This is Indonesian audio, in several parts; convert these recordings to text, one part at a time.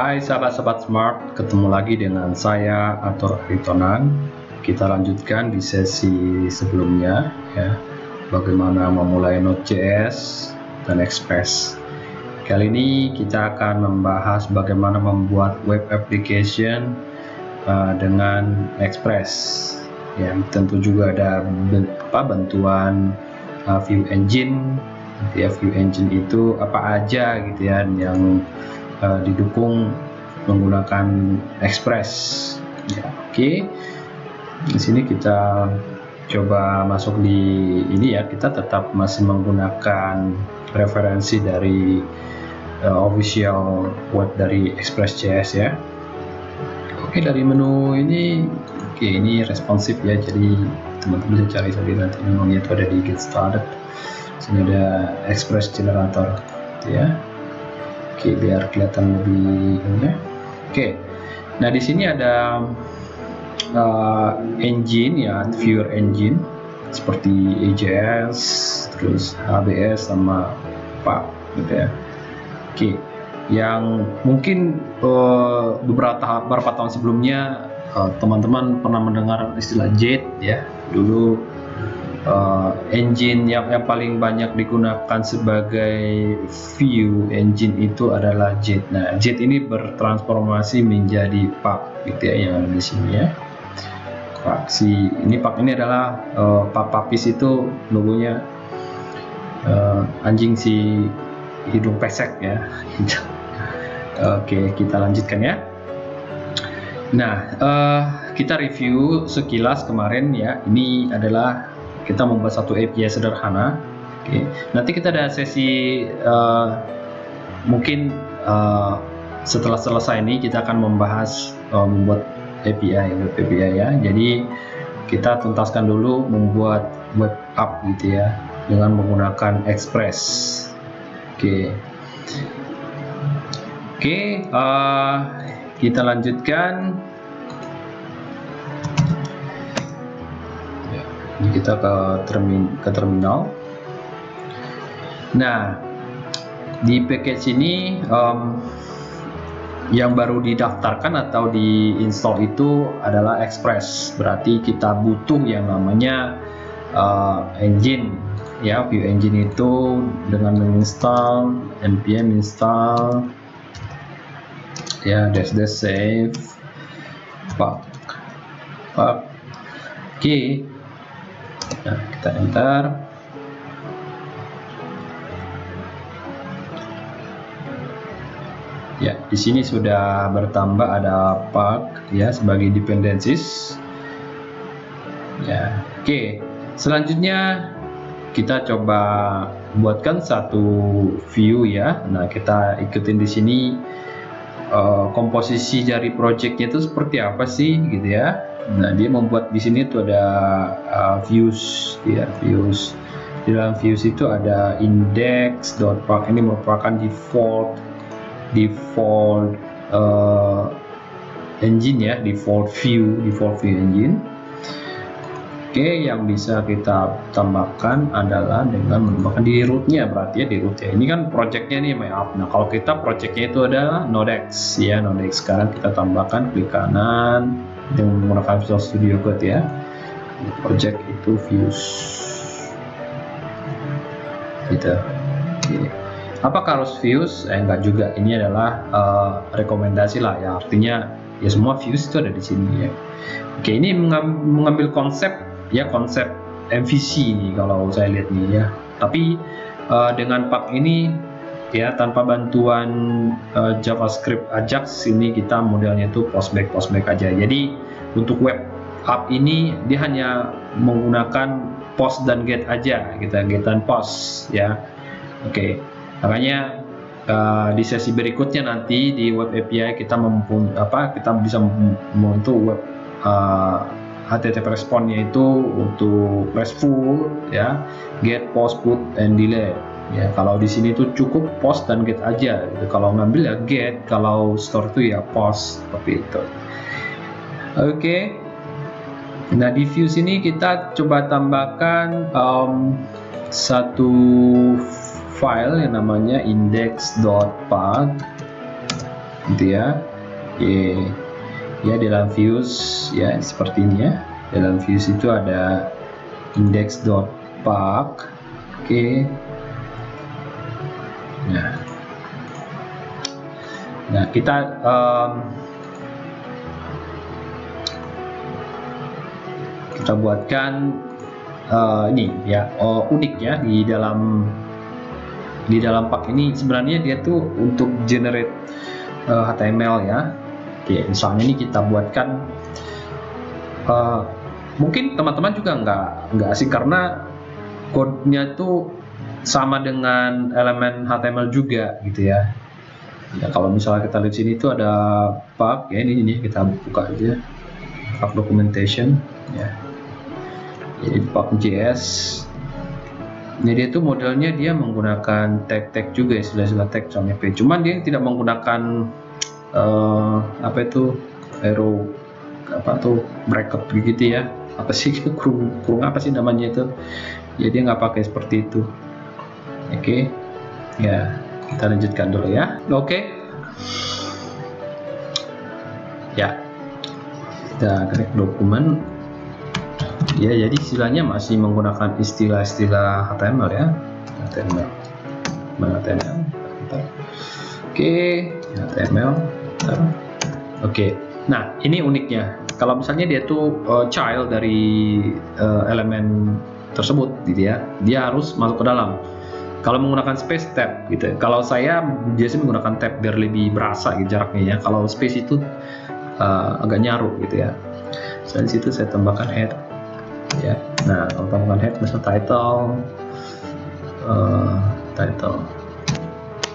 Hai sahabat-sahabat Smart, ketemu lagi dengan saya Arthur Aritonang. Kita lanjutkan di sesi sebelumnya ya, bagaimana memulai Node.js dan Express. Kali ini kita akan membahas bagaimana membuat web application dengan Express. Ya, tentu juga ada bantuan Vue Engine. Ya, Vue Engine itu apa aja gitu ya yang didukung menggunakan Express. Ya, oke. Di sini kita coba masuk di ini ya, kita tetap masih menggunakan referensi dari official web dari Express.js ya. Oke, dari menu ini, oke, ini responsif ya, jadi teman-teman bisa cari sendiri nanti menunya itu ada di Get Started. Sini ada Express Generator ya. Oke, biar kelihatan lebih ini. Oke, nah di sini ada engine ya, Vue Engine seperti AJS, terus HBS sama gitu ya. Oke, yang mungkin beberapa tahun sebelumnya teman-teman pernah mendengar istilah Jet ya. Dulu engine yang paling banyak digunakan sebagai Vue engine itu adalah Jet. Nah, Jet ini bertransformasi menjadi Pak gitu ya, yang ada di sini ya. Pak ini adalah Pak Papis, itu logonya anjing si hidung pesek ya. Oke, kita lanjutkan ya. Nah, kita review sekilas kemarin ya. Ini adalah kita membuat satu API sederhana. Oke, nanti kita ada sesi mungkin setelah selesai ini kita akan membahas membuat API, web API ya. Jadi kita tuntaskan dulu membuat web app gitu ya dengan menggunakan Express. Oke, kita lanjutkan. Ini kita ke terminal. Nah, di package ini yang baru didaftarkan atau diinstal itu adalah Express. Berarti kita butuh yang namanya engine ya. Vue Engine itu dengan menginstal npm install ya --save pak. Oke. Nah, kita enter. Ya, di sini sudah bertambah ada Pak ya sebagai dependencies. Ya, oke. Selanjutnya kita coba buatkan satu view ya. Nah, kita ikutin di sini komposisi dari projectnya itu seperti apa sih gitu ya. Nah, dia membuat di sini tuh ada views ya, views. Di dalam views itu ada index.park, ini merupakan default engine ya, default view engine. Oke, yang bisa kita tambahkan adalah dengan menambahkan di rootnya, berarti ya di root ya. Ini kan projectnya nih my app. Nah, kalau kita projectnya itu adalah Node.js ya, Node.js. Sekarang kita tambahkan klik kanan dengan menggunakan Visual Studio Code ya. Project itu views gitu. Oke. Apakah harus views? Enggak juga. Ini adalah rekomendasi lah ya. Artinya ya semua views itu ada di sini ya. Oke, ini mengambil konsep MVC nih kalau saya lihat nih ya. Tapi dengan Pak ini ya tanpa bantuan JavaScript Ajax, ini kita modelnya itu postback aja. Jadi untuk web app ini dia hanya menggunakan post dan get aja gitu, get dan post ya. Oke, makanya di sesi berikutnya nanti di web API kita kita bisa membentuk web HTTP response-nya itu untuk RESTful ya, get, post, put, and delete ya. Kalau di sini itu cukup post dan get aja gitu. Kalau ngambil ya get, kalau store itu ya post, seperti itu. Oke. Nah, di views ini kita coba tambahkan satu file yang namanya index.path gitu ya. Ya dalam views ya seperti ini ya. Dalam views itu ada index.park. Oke. Nah kita buatkan ini ya, unik ya di dalam park ini. Sebenarnya dia tuh untuk generate HTML ya. Oke, misalnya ini kita buatkan, mungkin teman-teman juga nggak asing karena code-nya tuh sama dengan elemen HTML juga gitu ya. Ya kalau misalnya kita lihat sini itu ada park ya, ini kita buka aja park documentation ya. Jadi park.js. Jadi dia tuh modelnya dia menggunakan tag juga, istilah-istilah tag misalnya p. Cuman dia tidak menggunakan arrow bracket begitu ya. Apa sih kurung apa sih namanya itu? Ya dia nggak pakai seperti itu. Oke. Ya, kita lanjutkan dulu ya. Oke. Ya. Kita klik dokumen. Ya, jadi istilahnya masih menggunakan istilah-istilah HTML ya. HTML. Oke, HTML. Oke. Nah, ini uniknya. Kalau misalnya dia tuh child dari elemen tersebut gitu ya, dia harus masuk ke dalam. Kalau menggunakan space tab gitu. Kalau saya biasanya menggunakan tab biar lebih berasa gitu jaraknya ya. Kalau space itu agak nyaru gitu ya. Di situ saya tambahkan head ya. Nah, kalau tambahkan head misalnya title.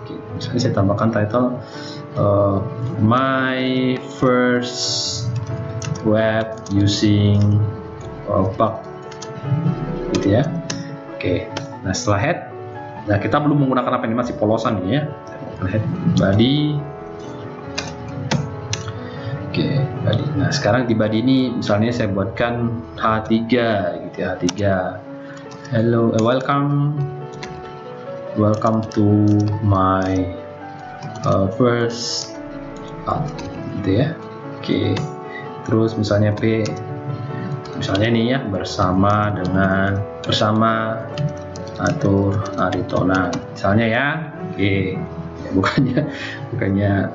Oke, misalnya saya tambahkan title my first web using Park gitu ya. Oke, nah setelah head, nah kita belum menggunakan apa ini, masih polosan ini ya. Head body. Oke, body. Nah sekarang di body ini misalnya saya buatkan H3 gitu ya, H3. Hello, welcome to my first gitu ya. Oke, terus misalnya P, misalnya nih ya, bersama Arthur Aritonang misalnya ya. Oke, ya, bukannya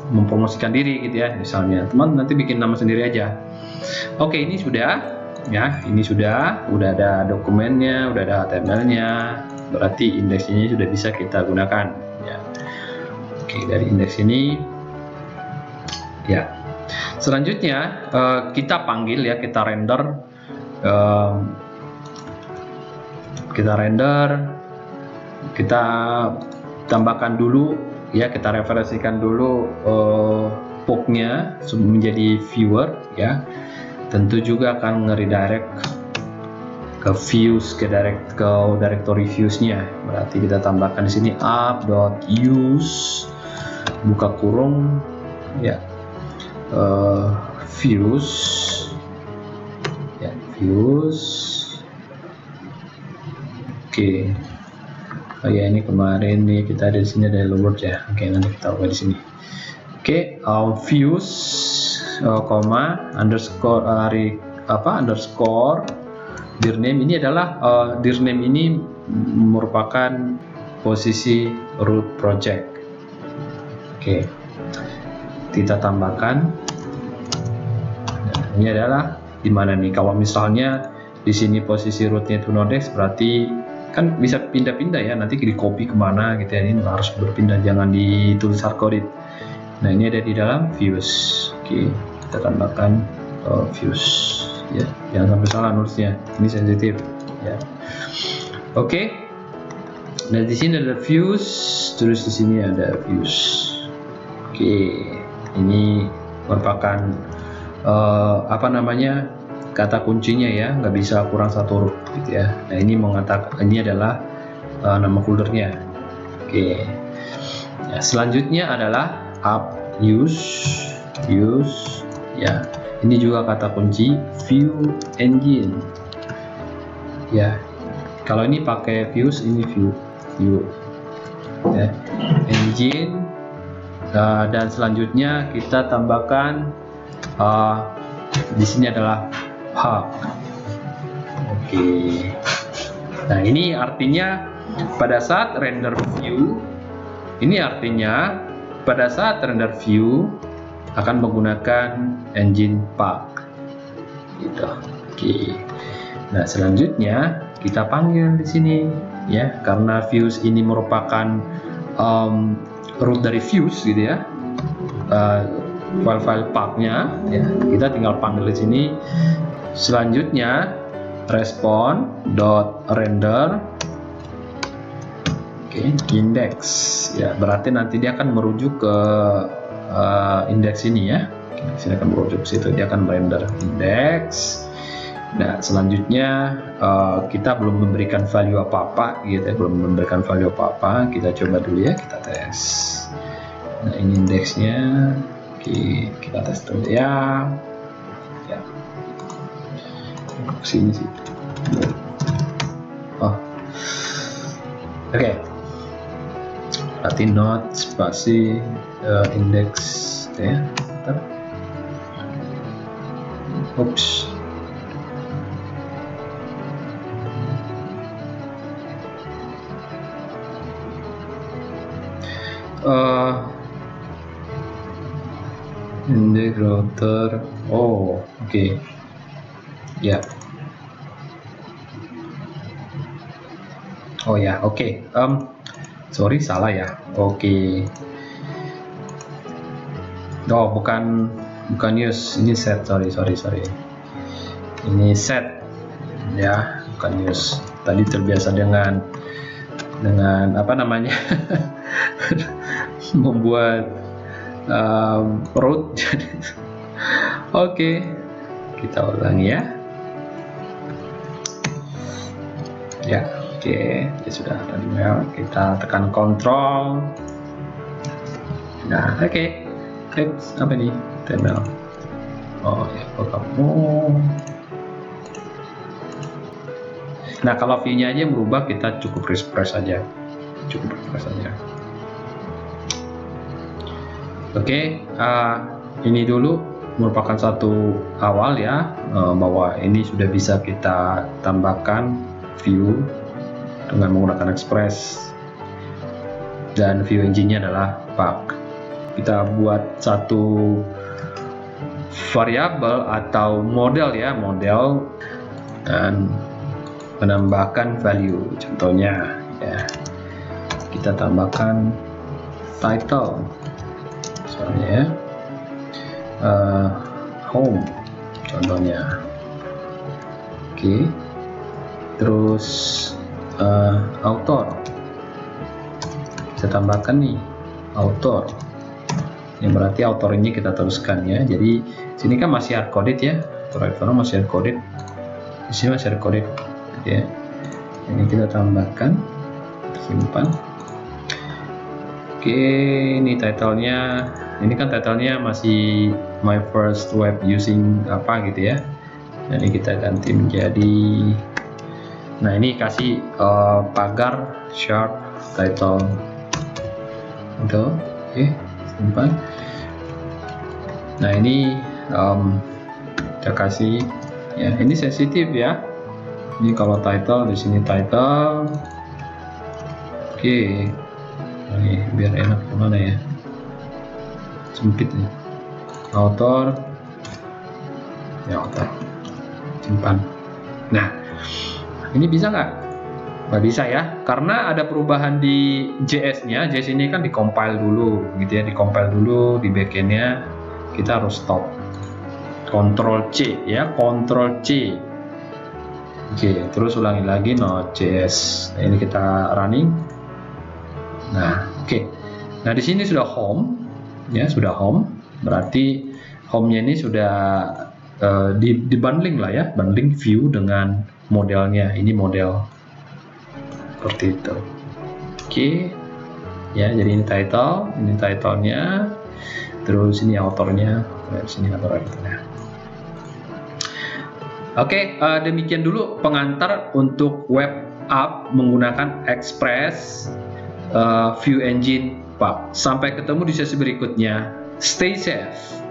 mempromosikan diri gitu ya, misalnya teman nanti bikin nama sendiri aja. Oke, ini sudah ya, udah ada dokumennya, udah ada HTML-nya, berarti indeks ini sudah bisa kita gunakan ya. Oke, dari indeks ini ya, selanjutnya kita panggil ya, kita render, kita tambahkan dulu ya, kita referensikan dulu poke-nya menjadi viewer ya. Tentu juga akan nge-redirect ke views, ke directory views-nya. Berarti kita tambahkan di sini app.use buka kurung ya, views ya, views. Oke. Oh ya, ini kemarin nih kita ada di sini ada hello world ya. Oke, nanti kita buka di sini. Oke, views underscore dirname ini adalah dirname ini merupakan posisi root project. Oke, kita tambahkan. Nah, ini adalah di mana nih? Kalau misalnya di sini posisi rootnya itu Node.js, berarti kan bisa pindah-pindah ya, nanti di copy kemana gitu ya, ini harus berpindah, jangan ditulis hardcoded. Nah, ini ada di dalam views. Oke, kita tambahkan views ya, jangan sampai salah nulisnya, ini sensitif ya. Oke, nah di sini ada views, terus di sini ada views. Oke, ini merupakan kata kuncinya ya, nggak bisa kurang satu huruf gitu ya. Nah, ini ini adalah nama foldernya. Oke, ya, selanjutnya adalah app use ya, ini juga kata kunci view engine ya. Kalau ini pakai views, ini view ya, engine Dan selanjutnya kita tambahkan di sini adalah Park. Oke. Nah, ini artinya pada saat render view, akan menggunakan engine Park. Gitu. Oke. Nah, selanjutnya kita panggil di sini ya, karena views ini merupakan root dari views gitu ya. File-file Park-nya ya, kita tinggal panggil di sini. Selanjutnya respon.render index ya, berarti nanti dia akan merujuk ke indeks ini ya. Sini akan merujuk ke situ, dia akan render index. Nah, selanjutnya kita belum memberikan value apa-apa gitu ya, kita coba dulu ya, kita tes. Nah, ini indeksnya. Oke, kita tes dulu ya. Sini sih. Oke. Berarti not spasi index ya. Oops. Index router. Oh, oke. Ya. Oh ya, oke. Sorry, salah ya. Oke. Oh, bukan use. Ini set. Sorry. Ini set. Ya, bukan use. Tadi terbiasa dengan apa namanya? membuat root. Oke. Kita ulangi ya. Ya. Oke, ya sudah ada email. Kita tekan kontrol. Nah, oke. Klik apa nih? Email. Oh ya, kamu. Nah, kalau view-nya aja berubah, kita cukup refresh aja. Oke, ini dulu merupakan satu awal ya, bahwa ini sudah bisa kita tambahkan view dengan menggunakan Express, dan view engine-nya adalah Park. Kita buat satu variabel atau model ya, dan menambahkan value. Contohnya ya, kita tambahkan title, misalnya ya, home contohnya. Oke. Terus author, kita tambahkan nih author. Ini berarti author ini kita teruskan ya. Jadi sini kan masih hard coded ya, author masih hard coded. Di sini masih hard coded ya. Ini kita tambahkan, simpan. Oke, ini title-nya. Ini kan title-nya masih my first web using apa gitu ya. Jadi kita ganti menjadi, nah ini kasih pagar sharp title itu. Oke, simpan. Nah ini kita kasih ya, ini sensitif ya. Ini kalau title, di sini title. Oke, ini biar enak kemana ya, sempit nih. Author ya, author, simpan. Nah, ini bisa nggak? Nggak bisa ya, karena ada perubahan di JS-nya. JS ini kan di-compile dulu gitu ya, di-compile dulu di backend-nya. Kita harus stop. Ctrl C ya, Ctrl C. Oke, terus ulangi lagi Node.js. Nah, ini kita running. Nah, oke. Nah, di sini sudah home ya, sudah home. Berarti home-nya ini sudah di bundling lah ya, bundling view dengan modelnya. Ini model seperti itu. Oke. Ya, jadi ini title-nya. Terus ini author-nya. Di sini author-nya. Oke, demikian dulu pengantar untuk web app menggunakan Express View Engine Sampai ketemu di sesi berikutnya. Stay safe.